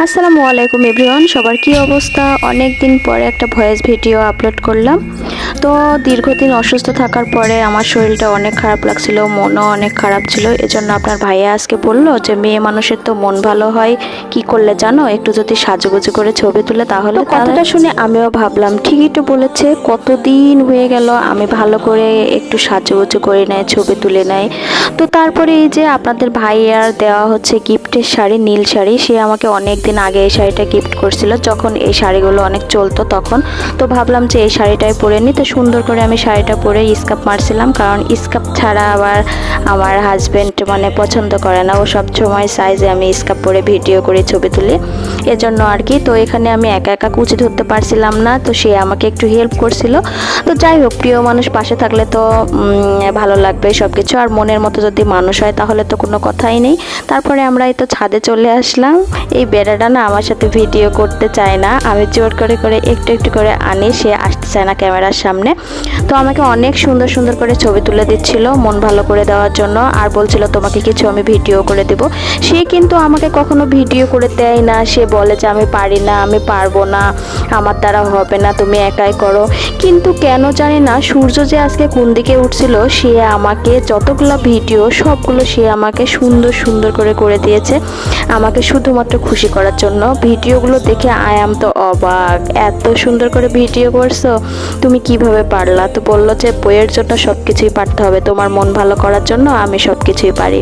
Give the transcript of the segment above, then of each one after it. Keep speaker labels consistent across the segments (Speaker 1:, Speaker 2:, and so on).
Speaker 1: আসসালামু আলাইকুম এভরিওয়ান, সবার কি অবস্থা? অনেক দিন পরে একটা ভয়েস ভিডিও আপলোড করলাম। তো দীর্ঘদিন অসুস্থ থাকার পরে আমার শরীরটা অনেক খারাপ লাগছিল, মনও অনেক খারাপ ছিল। এজন্য আপনার ভাইয়া আজকে বলল যে মেয়ে মানুষের তো মন ভালো হয় কি করলে জানো, একটু যদি সাজুগুজু করে ছবি তুলে তাহলে। কথাটা শুনে আমিও ভাবলাম ঠিকই তো বলেছে, কতদিন হয়ে গেল আমি ভালো করে একটু সাজুগুজু করে নেয়, ছবি তুলে নেয়। তো তারপরে এই যে আপনাদের ভাইয়ার দেওয়া হচ্ছে গিফটের শাড়ি, নীল শাড়ি। সে আমাকে অনেক দিন আগে এই শাড়িটা গিফট করছিল, যখন এই শাড়িগুলো অনেক চলতো তখন। তো ভাবলাম যে এই শাড়িটাই পরে নিই। তো সুন্দর করে আমি শাড়িটা পরে স্কার্ফ মারছিলাম, কারণ স্কার্ফ ছাড়া আবার আমার হাজব্যান্ড পছন্দ করে না। ও সব সময় সাইজে আমি স্কার্ফ পরে ভিডিও করে ছবি তুলি, এজন্য আর কি। তো এখানে আমি একা একা কুচি ধরতে পারছিলাম না, তো সে আমাকে একটু হেল্প করছিল। তো যাই হোক, প্রিয় মানুষ পাশে থাকলে তো ভালো লাগবে সব কিছু। আর মনের মতো যদি মানুষ হয় তাহলে তো কোনো কথাই নেই। তারপরে আমরা এই তো ছাদে চলে আসলাম। এই বেড়াটা না আমার সাথে ভিডিও করতে চায় না, আমি জোর করে করে একটু একটু করে আনি, সে আসতে চায় না ক্যামেরার সামনে। তো আমাকে অনেক সুন্দর সুন্দর করে ছবি তুলে দিচ্ছিল মন ভালো করে দেওয়ার জন্য, আর বলছিল তোমাকে কিছু আমি ভিডিও করে দেব। সে কিন্তু আমাকে কখনো ভিডিও করে দেয় না, সে বলে যে আমি পারি না, আমি পারবো না, আমার দ্বারা হবে না, তুমি একাই করো। কিন্তু কেন জানি না, সূর্য যে আজকে কোন দিকে উঠছিল, সে আমাকে যতগুলো ভিডিও সবগুলো সে আমাকে সুন্দর সুন্দর করে করে দিয়েছে, আমাকে শুধুমাত্র খুশি করার জন্য। ভিডিওগুলো দেখে আই এম তো অবাক, এত সুন্দর করে ভিডিও করছো, তুমি কিভাবে পারলা? তো বললো যে বইয়ের জন্য সব কিছুই পারতে হবে, তোমার মন ভালো করার জন্য আমি সব কিছুই পারি।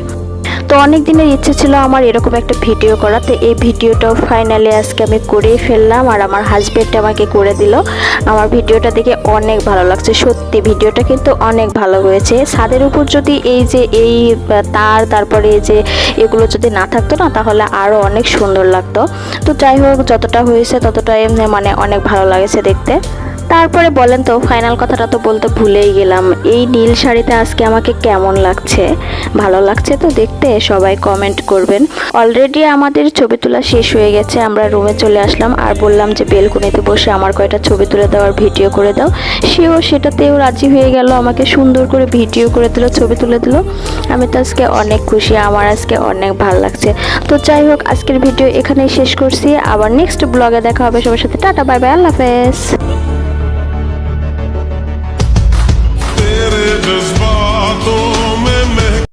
Speaker 1: তো অনেক দিনের ইচ্ছে ছিল আমার এরকম একটা ভিডিও করা, তো এই ভিডিওটাও ফাইনালি আজকে আমি করেই ফেললাম, আর আমার হাজব্যান্ড আমাকে করে দিল। আমার ভিডিওটা দেখে অনেক ভালো লাগছে, সত্যি ভিডিওটা কিন্তু অনেক ভালো হয়েছে। ছাদের উপর যদি এই যে এই তারপরে এই যে এগুলো যদি না থাকতো না, তাহলে আরও অনেক সুন্দর লাগতো। তো যাই হোক, যতটা হয়েছে ততটাই অনেক ভালো লাগছে দেখতে। তারপরে বলেন তো, ফাইনাল কথাটা তো বলতে ভুলেই গেলাম, এই নীল শাড়িতে আজকে আমাকে কেমন লাগছে? ভালো লাগছে তো দেখতে? সবাই কমেন্ট করবেন। অলরেডি আমাদের ছবি তোলা শেষ হয়ে গেছে, আমরা রুমে চলে আসলাম, আর বললাম যে বেলকনিতে বসে আমার কয়টা ছবি তুলে দাও আর ভিডিও করে দাও। সেও সেটাতেও রাজি হয়ে গেল, আমাকে সুন্দর করে ভিডিও করে দিল, ছবি তুলে দিল। আমি তো আজকে অনেক খুশি, আমার আজকে অনেক ভালো লাগছে। তো যাই হোক, আজকের ভিডিও এখানেই শেষ করছি, আবার নেক্সট ব্লগে দেখা হবে সবার সাথে। টাটা, বাই বাই, আল্লাহ হাফেজ।